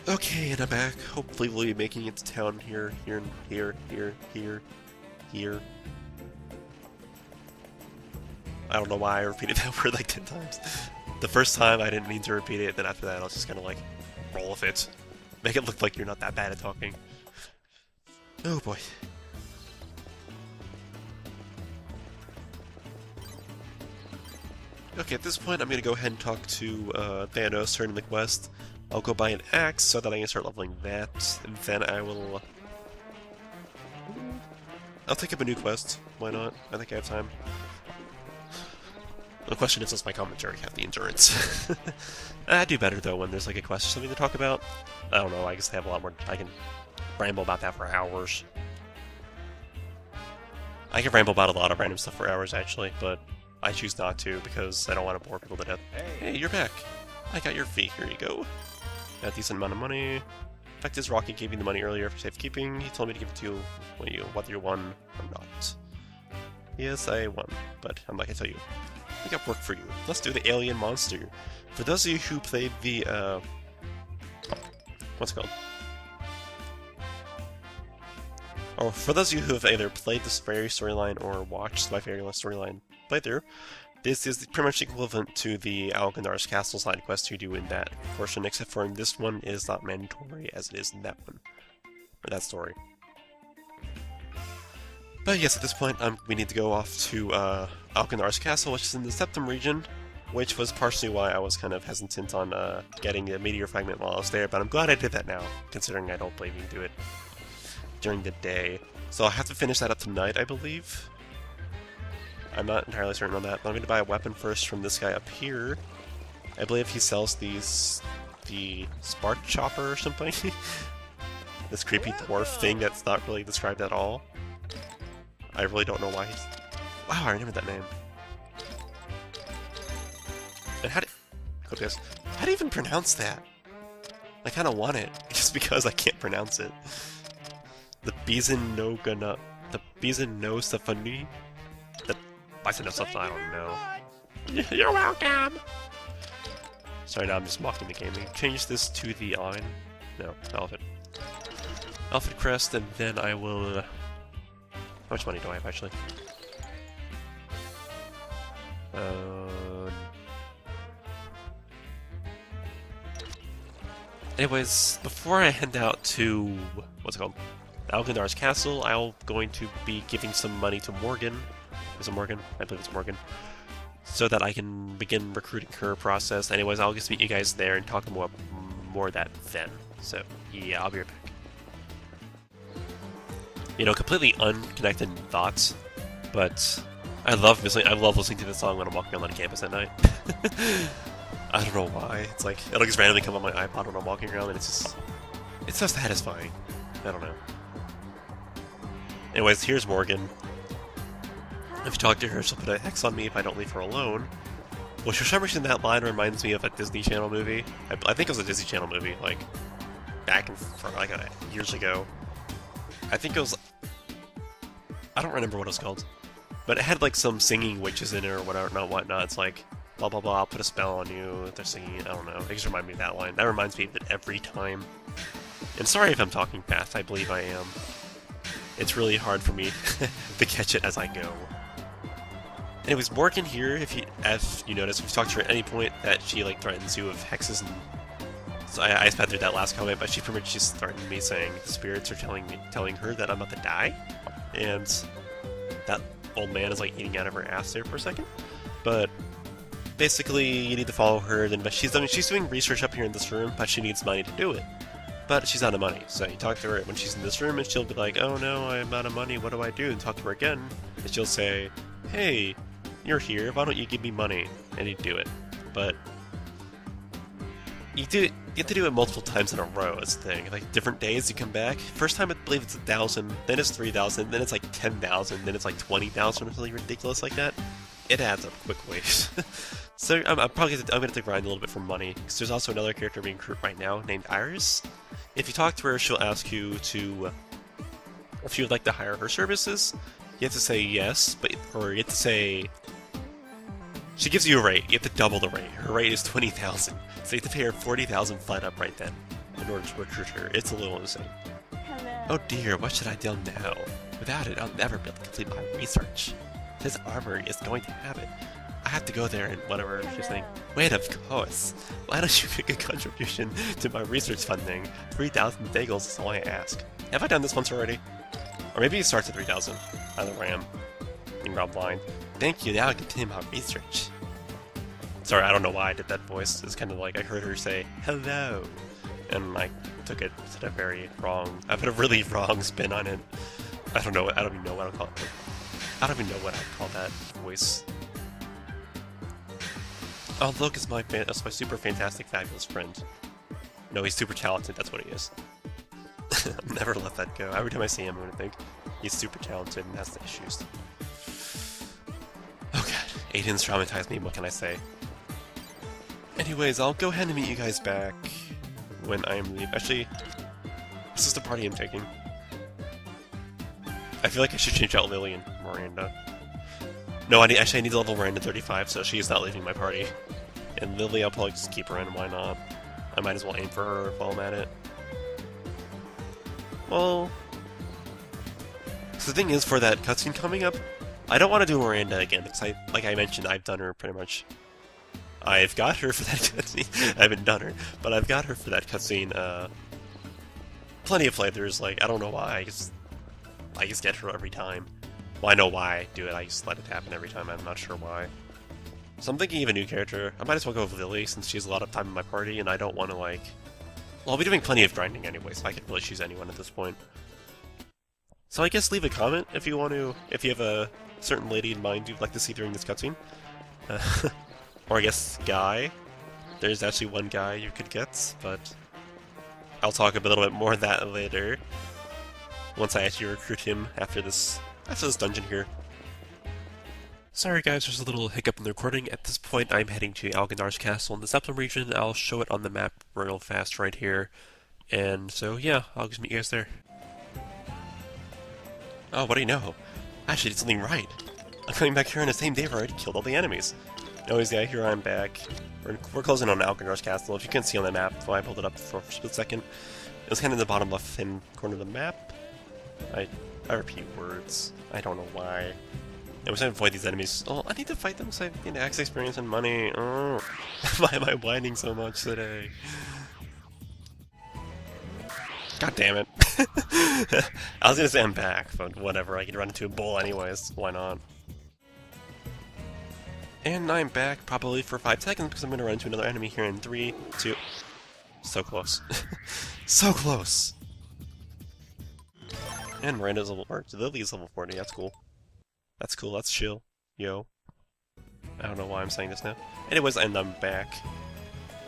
Okay, and I'm back. Hopefully we'll be making it to town here. I don't know why I repeated that word like 10 times. The first time I didn't mean to repeat it, then after that I was just kind of like, roll with it. Make it look like you're not that bad at talking. Oh boy. Okay, at this point I'm gonna go ahead and talk to Thanos, turn in the quest. I'll go buy an axe so that I can start leveling that, and then I'll take up a new quest. Why not? I think I have time. The question is, does my commentary have the endurance? I do better though when there's like a quest or something to talk about. I don't know, I guess I have a lot more. I can ramble about that for hours. I can ramble about a lot of random stuff for hours actually, but I choose not to because I don't want to bore people to death. Hey, you're back. I got your fee. Here you go. Got a decent amount of money. Fact is, Rocky gave me the money earlier for safekeeping. He told me to give it to you whether you won or not. Yes, I won, but I'm not gonna tell you. I got work for you. Let's do the alien monster. For those of you who played the, what's it called? Or for those of you who have either played the Fairy storyline or watched my Fairy storyline playthrough, this is pretty much equivalent to the Algandars castle side quest you do in that portion, except for in this one it is not mandatory as it is in that one, or that story. But yes, at this point, we need to go off to Algandars Castle, which is in the Septum region, which was partially why I was kind of hesitant on getting the meteor fragment while I was there, but I'm glad I did that now, considering I don't believe you can do it during the day. So I'll have to finish that up tonight, I believe. I'm not entirely certain on that, but I'm going to buy a weapon first from this guy up here. I believe he sells the Spark Chopper or something. This creepy dwarf thing that's not really described at all. I really don't know why he's... Wow, I remember that name. And how do you even pronounce that? I kind of want it, just because I can't pronounce it. The Bizinosafani? The Bizinosafani, I don't know. You're welcome! Sorry, now I'm just mocking the game. Change this to the Ain. No, Elephant. Elephant Crest, and then I will... How much money do I have, actually? Anyways, before I head out to... what's it called? Algandars Castle, I'm going to be giving some money to Morgan. Is it Morgan? I believe it's Morgan. So that I can begin recruiting her process. Anyways, I'll just meet you guys there and talk more of that then. So, yeah, I'll be right back. You know, completely unconnected thoughts, but I love listening to this song when I'm walking around on campus at night. I don't know why. It's like, it'll just randomly come on my iPod when I'm walking around, and it's so satisfying. I don't know. Anyways, here's Morgan. If you talk to her, she'll put a hex on me if I don't leave her alone. Which for some reason that line reminds me of a Disney Channel movie. I think it was a Disney Channel movie, like, back in, like, years ago. I think it was... I don't remember what it was called. But it had, like, some singing witches in it or whatever, not whatnot. It's like, blah blah blah, I'll put a spell on you. They're singing it, I don't know. It just reminded me of that line. That reminds me of it every time. And sorry if I'm talking fast, I believe I am. It's really hard for me to catch it as I go. Anyways, Morgan here, if you notice, if you talk to her at any point, that she, like, threatens you with hexes and... So I sped through that last comment, but she pretty much just threatened me, saying the spirits are telling her that I'm about to die, and that old man is like eating out of her ass there for a second. But basically, you need to follow her. But she's doing research up here in this room, but she needs money to do it. But she's out of money, so you talk to her when she's in this room, and she'll be like, "Oh no, I'm out of money. What do I do?" And talk to her again, and she'll say, "Hey, you're here. Why don't you give me money?" And you do it, but. You have to do it multiple times in a row, is the thing. Like, different days you come back. First time I believe it's 1,000, then it's 3,000, then it's like 10,000, then it's like 20,000 or something ridiculous like that. It adds up quickly. So I'm probably gonna have to grind a little bit for money, because there's also another character being recruited right now named Iris. If you talk to her, she'll ask you to, if you would like to hire her services. You have to say yes, or you have to say... She gives you a rate. You have to double the rate. Her rate is 20,000, so you have to pay her 40,000 flat up right then. in order to recruit her. It's a little insane. Hello. Oh dear, what should I do now? Without it, I'll never be able to complete my research. This armory is going to have it. I have to go there and whatever she's saying. Wait, of course. Why don't you make a contribution to my research funding? 3,000 bagels is all I ask. Have I done this once already? Or maybe it starts at 3,000. Either way, I'm being robbed blind. Thank you, now I continue my research. Sorry, I don't know why I did that voice. It's kind of like I heard her say, hello. And I took it to the very wrong, I put a really wrong spin on it. I don't even know what I'll call it. I don't even know what I'd call that voice. Oh look, it's my super fantastic, fabulous friend. No, he's super talented, that's what he is. I'll never let that go. Every time I see him, I'm gonna think he's super talented and has the issues. Oh god, Aiden's traumatized me, what can I say? Anyways, I'll go ahead and meet you guys back when I am leaving. Actually, this is the party I'm taking. I feel like I should change out Lily and Miranda. No, I need to level Miranda 35, so she's not leaving my party. And Lily, I'll probably just keep her in, why not? I might as well aim for her while I'm at it. Well... So the thing is, for that cutscene coming up, I don't want to do Miranda again, because like I mentioned, I've done her pretty much. I've got her for that cutscene. I haven't done her, but I've got her for that cutscene, plenty of playthroughs, like, I don't know why, I just get her every time. Well, I know why I do it, I just let it happen every time, I'm not sure why. So I'm thinking of a new character. I might as well go with Lily, since she has a lot of time in my party, and I don't want to, like... Well, I'll be doing plenty of grinding anyway, so I could really choose anyone at this point. So I guess leave a comment if you want to... If you have a certain lady in mind you'd like to see during this cutscene. Or I guess guy. There's actually one guy you could get, but... I'll talk a little bit more of that later. Once I actually recruit him after this dungeon here. Sorry guys, there's a little hiccup in the recording. At this point, I'm heading to Algandars Castle in the Septum region. I'll show it on the map real fast right here. And so, yeah, I'll just meet you guys there. Oh, what do you know? I actually did something right. I'm coming back here on the same day I've already killed all the enemies. Anyways, yeah, here I'm back. We're closing on Algandars Castle. If you can see on the map, well, I pulled it up for a split second. It was kind of in the bottom left-hand corner of the map. I repeat words. I don't know why. I was trying to avoid these enemies. Oh, I need to fight them because I gained access experience and money. Oh, why am I whining so much today? God damn it. I was gonna say I'm back, but whatever. I could run into a bull anyways. Why not? And I'm back probably for 5 seconds because I'm gonna run into another enemy here in 3, 2... So close. So close! And Miranda's level 40. Lily's level 40. That's cool. That's cool. That's chill. Yo. I don't know why I'm saying this now. Anyways, and I'm back.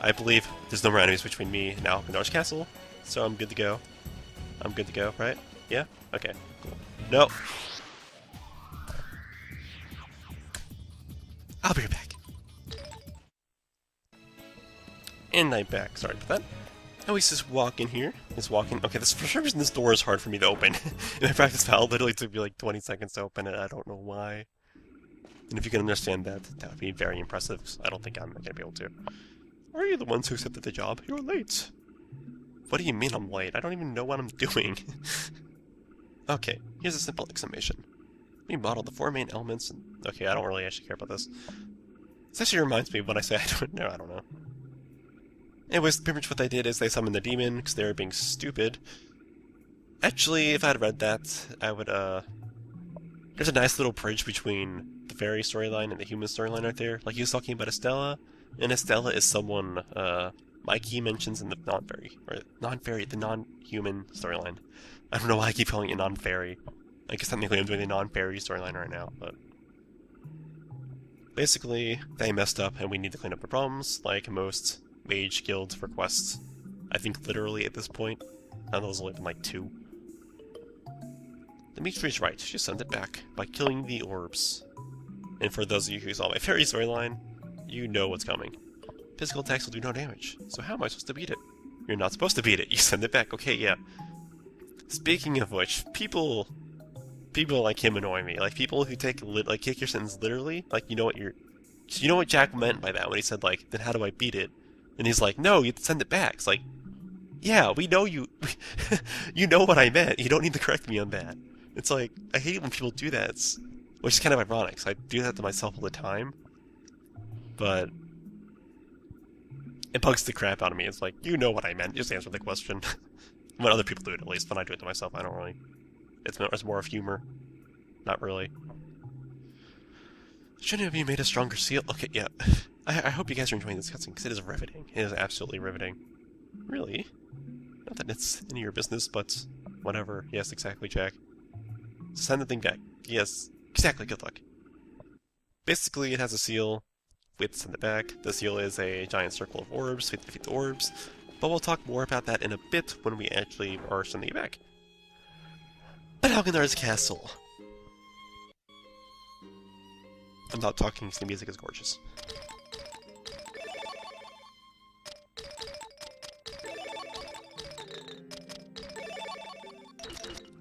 I believe there's no more enemies between me and Algandars Castle, so I'm good to go. I'm good to go, right? Yeah? Okay, cool. No! I'll be right back. And I'm back. Sorry about that. Oh, he's just walking here. He's walking. Okay, for some reason this door is hard for me to open. In my practice file, it literally took me like 20 seconds to open it. I don't know why. And if you can understand that, that would be very impressive. I don't think I'm going to be able to. Are you the ones who accepted the job? You're late. What do you mean I'm late? I don't even know what I'm doing. Okay, here's a simple explanation. We modeled the 4 main elements and... Okay, I don't really actually care about this. This actually reminds me of when I say I don't know. Anyways, pretty much what they did is they summoned the demon because they were being stupid. Actually, if I had read that, I would, There's a nice little bridge between the fairy storyline and the human storyline right there. Like, he was talking about Estella, and Estella is someone, Mikey mentions in the the non-human storyline. I don't know why I keep calling it non-fairy. I guess technically I'm doing the non-fairy storyline right now, but... Basically, they messed up and we need to clean up the problems, like most mage guild requests. I think literally at this point. And those only been like 2. Dimitri's right, just send it back by killing the orbs. And for those of you who saw my fairy storyline, you know what's coming. Physical attacks will do no damage, so how am I supposed to beat it? You're not supposed to beat it, you send it back, okay, yeah. Speaking of which, people like him annoy me. Like, people who take, take your sentence literally, like, you know what Jack meant by that when he said, like, then how do I beat it? And he's like, no, you send it back. It's like, Yeah, we know you. You know what I meant. You don't need to correct me on that. It's like, I hate when people do that, which is kind of ironic, 'cause I do that to myself all the time, but it bugs the crap out of me. It's like, you know what I meant, just answer the question. When other people do it, at least. When I do it to myself, I don't really... It's more of humor. Not really. Shouldn't have you made a stronger seal? Okay, yeah. I hope you guys are enjoying this cutscene, because it is riveting. It is absolutely riveting. Really? Not that it's any of your business, but whatever. Yes, exactly, Jack. Send the thing back. Yes, exactly, good luck. Basically, it has a seal. We have to send it back. The seal is a giant circle of orbs. We have to defeat the orbs. But we'll talk more about that in a bit when we actually are sending it back. But Algandars Castle. I'm not talking because the music is gorgeous.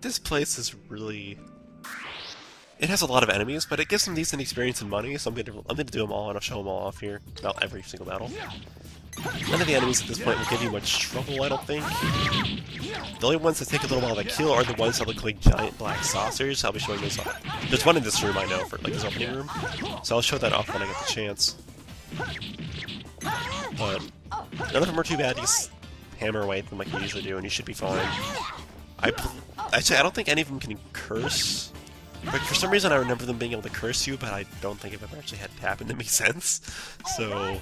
This place is really... It has a lot of enemies, but it gives them decent experience and money, so I'm gonna do them all and I'll show them all off here. Not every single battle. None of the enemies at this point will give you much trouble, I don't think. The only ones that take a little while to kill are the ones that look like giant black saucers. I'll be showing those off. There's one in this room I know, for like this opening room, so I'll show that off when I get the chance. But none of them are too bad. You just hammer away at them like you usually do, and you should be fine. Actually, I don't think any of them can curse. But for some reason I remember them being able to curse you, but I don't think I've ever actually had it happen to make sense. So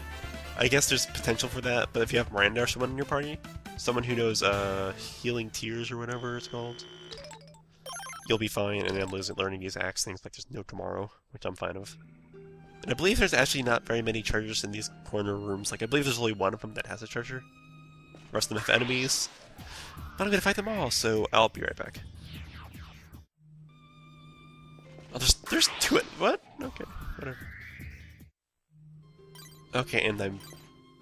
I guess there's potential for that, but if you have Miranda or someone in your party, someone who knows Healing Tears or whatever it's called, you'll be fine, and then learning these axe things like there's no tomorrow, which I'm fine with. And I believe there's actually not very many treasures in these corner rooms. Like, I believe there's only one of them that has a treasure. The rest of them have enemies. But I'm gonna fight them all, so I'll be right back. Oh, there's two. What? Okay, whatever. Okay, and I'm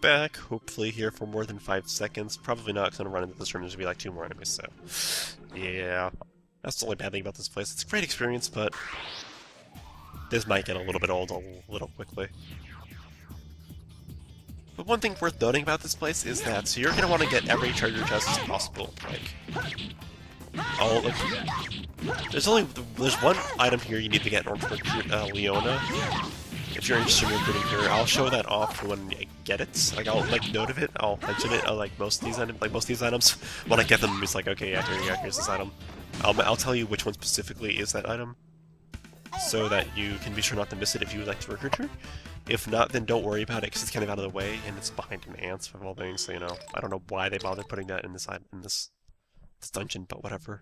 back, hopefully here for more than 5 seconds. Probably not, because I'm gonna run into this room. There's gonna be like 2 more enemies, so... Yeah. That's the only bad thing about this place. It's a great experience, but... this might get a little bit old a little quickly. But one thing worth noting about this place is that, so you're gonna want to get every treasure chest as possible. Like... all of there's one item here you need to get in order to recruit Leona. If you're interested in recruiting her, I'll show that off when I get it. Like, I'll make note of it, I'll mention it, like most of these items, when I get them, it's like, okay, yeah, here you go, here's this item. I'll tell you which one specifically is that item, so that you can be sure not to miss it if you would like to recruit her. If not, then don't worry about it, because it's kind of out of the way, and it's behind an ants of all things, so, you know, I don't know why they bothered putting that in this dungeon, but whatever.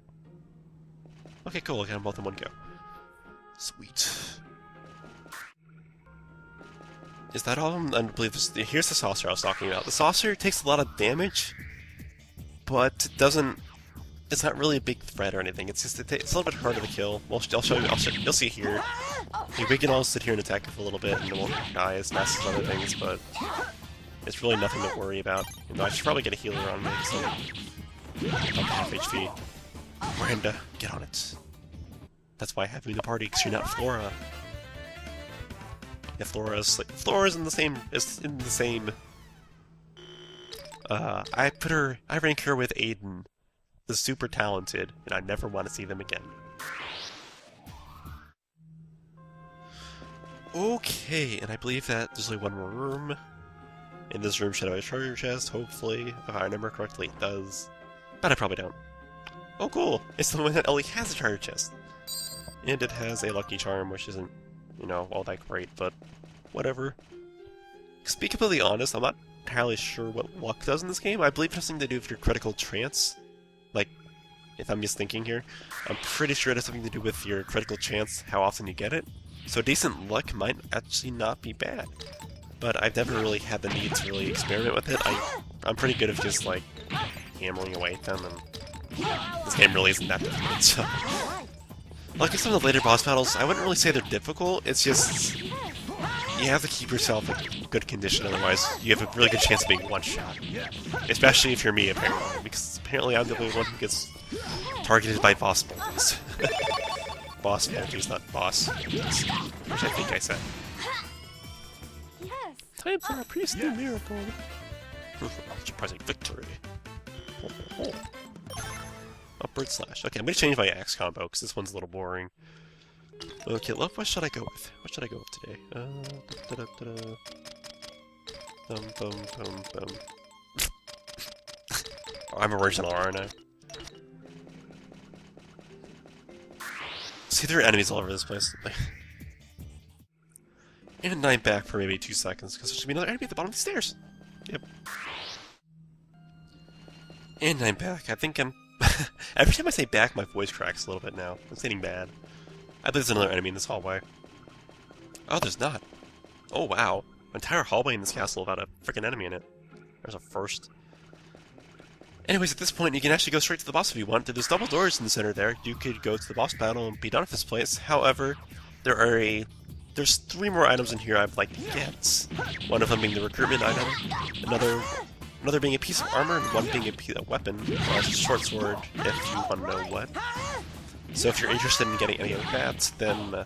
Okay, cool, I'll get them both in one go. Sweet. Is that all of them? I believe this, here's the saucer I was talking about. The saucer takes a lot of damage, but it doesn't... it's not really a big threat or anything. It's just it's a little bit harder to kill. Well, I'll show you. You'll see here. We can all sit here and attack it for a little bit, and it won't die as fast as other things. But it's really nothing to worry about. You know, I should probably get a healer on me. So I'm half HP. Miranda, get on it. That's why I have you in the party, because you're not Flora. Yeah, Flora's in the same. I rank her with Aiden, the super talented, and I never want to see them again. Okay, and I believe that there's only one more room. In this room should have a treasure chest, hopefully. If I remember correctly, it does. But I probably don't. Oh cool! It's the one that only has a treasure chest. And it has a lucky charm, which isn't, you know, all that great, but whatever. To be completely honest, I'm not entirely sure what luck does in this game. I believe it has something to do with your critical chance. Like, if I'm just thinking here, I'm pretty sure it has something to do with your critical chance, how often you get it. So decent luck might actually not be bad. But I've never really had the need to really experiment with it. I'm pretty good at just, like, hammering away at them, and this game really isn't that difficult, so... Like in some of the later boss battles, I wouldn't really say they're difficult, it's just... you have to keep yourself in good condition, otherwise you have a really good chance of being one-shot. Especially if you're me, apparently, because apparently I'm the only one who gets targeted by boss multis. Boss multis, not boss multis, which I think I said. Time for a priestly miracle! Surprising victory. Upward slash. Okay, I'm gonna change my axe combo, because this one's a little boring. Okay, love, what should I go with? What should I go with today? I'm original, aren't I? See, there are enemies all over this place. And I'm back for maybe 2 seconds, because there should be another enemy at the bottom of the stairs. Yep. And I'm back. I think I'm... Every time I say back, my voice cracks a little bit now. It's getting bad. I believe there's another enemy in this hallway. Oh, there's not. Oh, wow. An entire hallway in this castle without a freaking enemy in it. There's a first. Anyways, at this point, you can actually go straight to the boss if you want. There's double doors in the center there. You could go to the boss battle and be done with this place. However, there's 3 more items in here I'd like to get. One of them being the recruitment item, another being a piece of armor, and one being a weapon, a short sword, if you want to know what. So if you're interested in getting any of that, then you're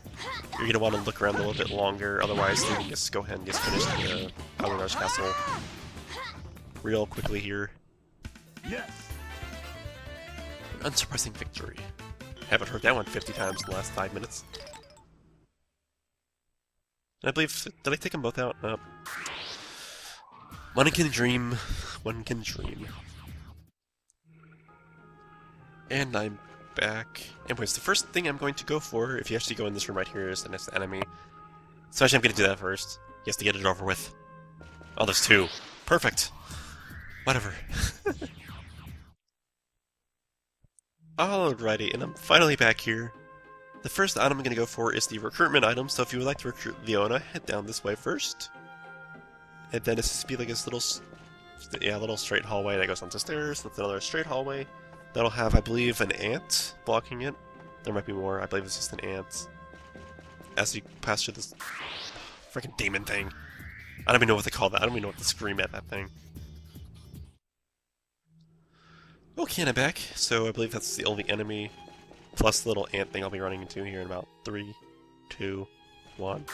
going to want to look around a little bit longer. Otherwise, you can just go ahead and just finish the Algandars castle real quickly here. Yes. An unsurprising victory. Haven't heard that one 50 times in the last 5 minutes. And I believe... Did I take them both out? One can dream. One can dream. And I'm back. Anyways, the first thing I'm going to go for, if you actually go in this room right here, is the next enemy. So actually I'm going to do that first. He has to get it over with. Oh, there's 2. Perfect. Whatever. Alrighty, and I'm finally back here. The first item I'm going to go for is the recruitment item, so if you would like to recruit Leona, head down this way first. And then it's just be like this little straight hallway that goes onto stairs. That's another straight hallway. That'll have, I believe, an ant blocking it. There might be more. I believe it's just an ant. As you pass through this freaking demon thing. I don't even know what to call that. I don't even know what to scream at that thing. Okay, and I'm back. So I believe that's the only enemy, plus the little ant thing I'll be running into here in about 3, 2, 1.